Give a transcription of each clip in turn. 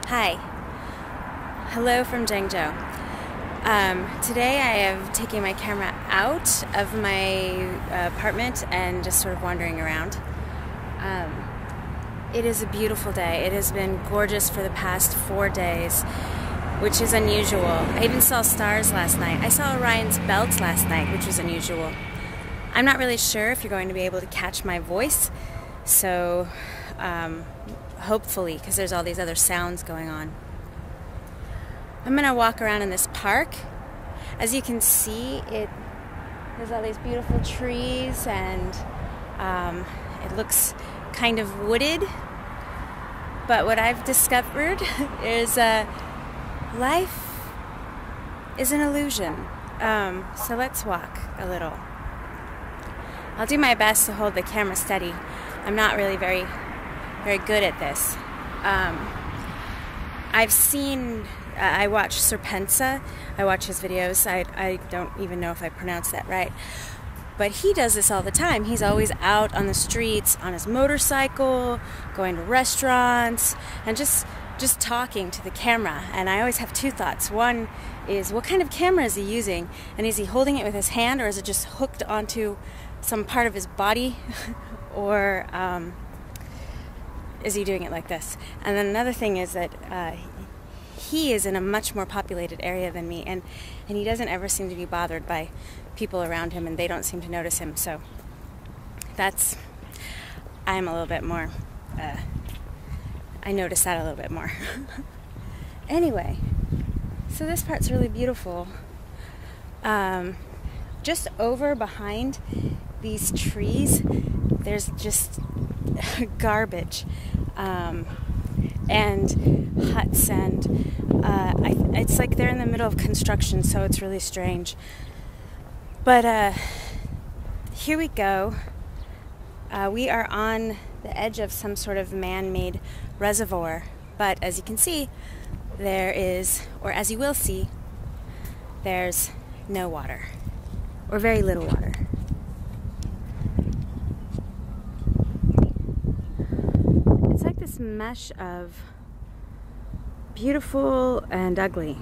Hi. Hello from Zhengzhou. Today I am taking my camera out of my apartment and just sort of wandering around. It is a beautiful day. It has been gorgeous for the past 4 days, which is unusual. I even saw stars last night. I saw Orion's belt last night, which was unusual. I'm not really sure if you're going to be able to catch my voice, so hopefully, because there's all these other sounds going on. I'm going to walk around in this park. As you can see, there's all these beautiful trees, and it looks kind of wooded. But what I've discovered is life is an illusion. So let's walk a little. I'll do my best to hold the camera steady. I'm not really very good at this. I watch Serpensa. I watch his videos. I don't even know if I pronounced that right. But he does this all the time. He's always out on the streets on his motorcycle, going to restaurants, and just talking to the camera. And I always have two thoughts. One is, what kind of camera is he using? And is he holding it with his hand, or is it just hooked onto some part of his body? Or is he doing it like this? And then another thing is that he is in a much more populated area than me, and he doesn't ever seem to be bothered by people around him, and they don't seem to notice him. So I'm a little bit more, I notice that a little bit more. Anyway, so this part's really beautiful. Just over behind these trees, there's just garbage and huts, and it's like they're in the middle of construction, so it's really strange. But here we go. We are on the edge of some sort of man-made reservoir, but as you can see, there is, or as you will see, there's no water, or very little water. It's like this mesh of beautiful and ugly.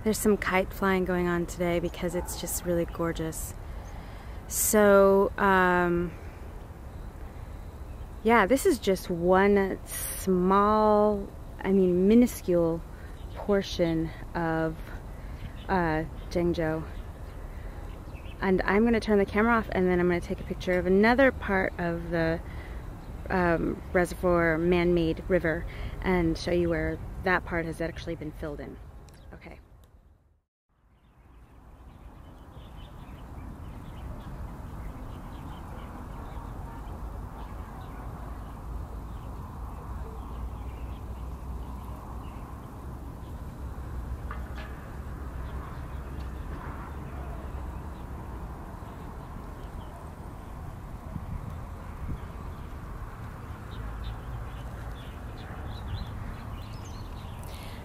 There's some kite flying going on today because it's just really gorgeous. So, yeah, this is just one small, minuscule portion of Zhengzhou. And I'm going to turn the camera off, and then I'm going to take a picture of another part of the reservoir, man-made river, and show you where that part has actually been filled in. Okay.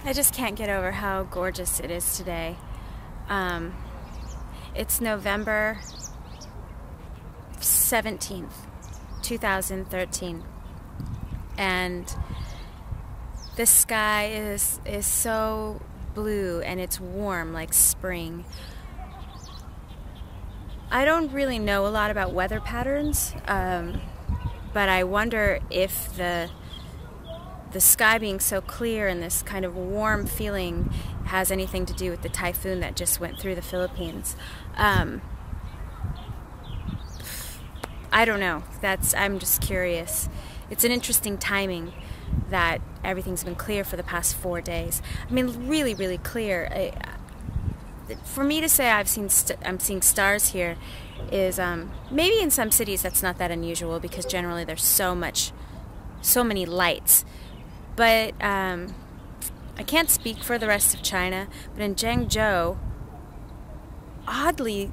I just can't get over how gorgeous it is today. It's November 17th, 2013, and the sky is so blue, and it's warm like spring. I don't really know a lot about weather patterns, but I wonder if the sky being so clear and this kind of warm feeling has anything to do with the typhoon that just went through the Philippines. I don't know. I'm just curious. It's an interesting timing that everything's been clear for the past 4 days. Really, really clear. For me to say I'm seeing stars here is maybe in some cities that's not that unusual, because generally there's so many lights. But I can't speak for the rest of China, but in Zhengzhou, oddly,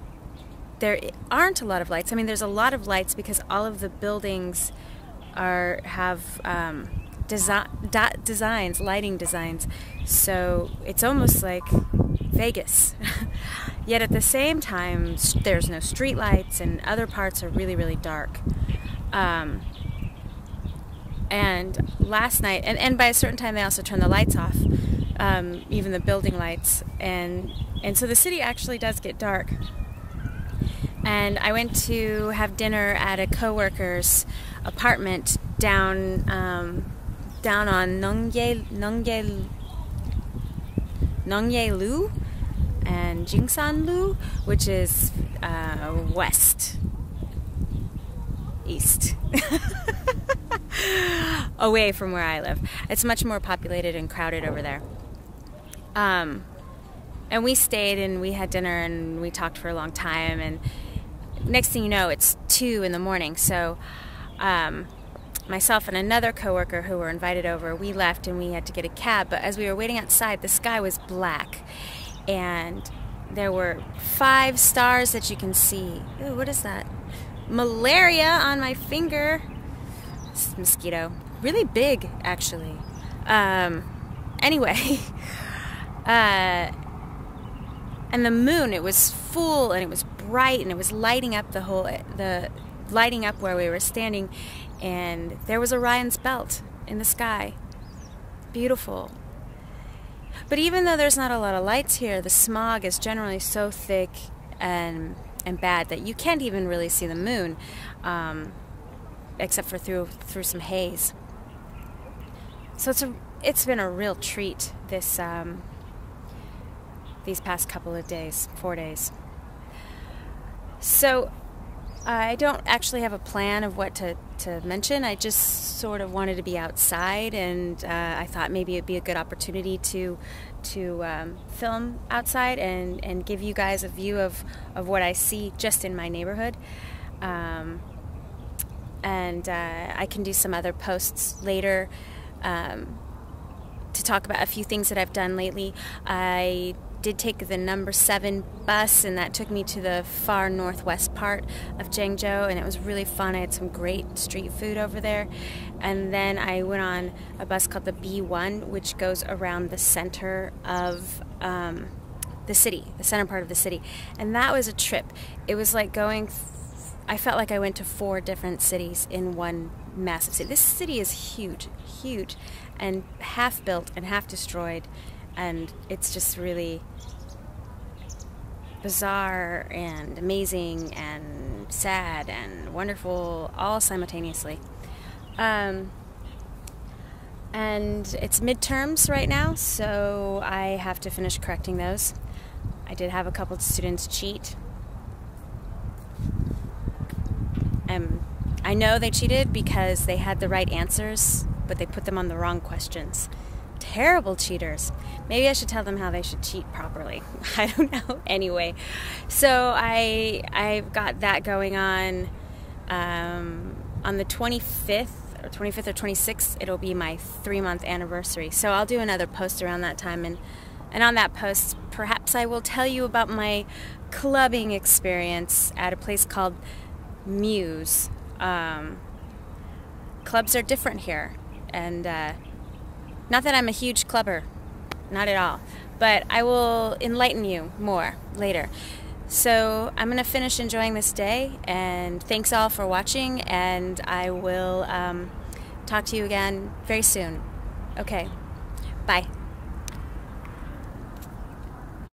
there aren't a lot of lights. There's a lot of lights because all of the buildings have lighting designs. So it's almost like Vegas. Yet at the same time, there's no street lights, and other parts are really, really dark. And last night, and by a certain time they also turn the lights off, even the building lights, and so the city actually does get dark. And I went to have dinner at a coworker's apartment down on Nongye-lu and Jingsan-lu, which is east away from where I live. It's much more populated and crowded over there. And we stayed and we had dinner and we talked for a long time, and next thing you know, it's 2 in the morning. So myself and another coworker who were invited over, we left and we had to get a cab. But as we were waiting outside, the sky was black and there were 5 stars that you can see. Ooh, what is that? Malaria on my finger. It's a mosquito. Really big, actually. Anyway, and the moon, it was full and it was bright and it was lighting up lighting up where we were standing, and there was Orion's belt in the sky. Beautiful. But even though there's not a lot of lights here, the smog is generally so thick and bad that you can't even really see the moon, except for through some haze. So it's been a real treat these past couple of days, 4 days. So I don't actually have a plan of what to mention. I just sort of wanted to be outside, and I thought maybe it'd be a good opportunity to film outside and give you guys a view of what I see just in my neighborhood. And I can do some other posts later to talk about a few things that I've done lately. I did take the number 7 bus, and that took me to the far northwest part of Zhengzhou, and it was really fun. I had some great street food over there. And then I went on a bus called the B1, which goes around the center of the city, the center part of the city. And that was a trip. It was like I felt like I went to 4 different cities in one massive city. This city is huge, huge, and half built and half destroyed. And it's just really bizarre and amazing and sad and wonderful all simultaneously. And it's midterms right now, so I have to finish correcting those. I did have a couple of students cheat. I know they cheated because they had the right answers, but they put them on the wrong questions. Terrible cheaters. Maybe I should tell them how they should cheat properly. I don't know. Anyway, so I've got that going on the 25th or 26th. It'll be my 3-month anniversary. So I'll do another post around that time, and on that post, perhaps I will tell you about my clubbing experience at a place called Muse. Clubs are different here, and not that I'm a huge clubber, not at all, but I will enlighten you more later. So I'm going to finish enjoying this day, and thanks all for watching, and I will talk to you again very soon. Okay, bye.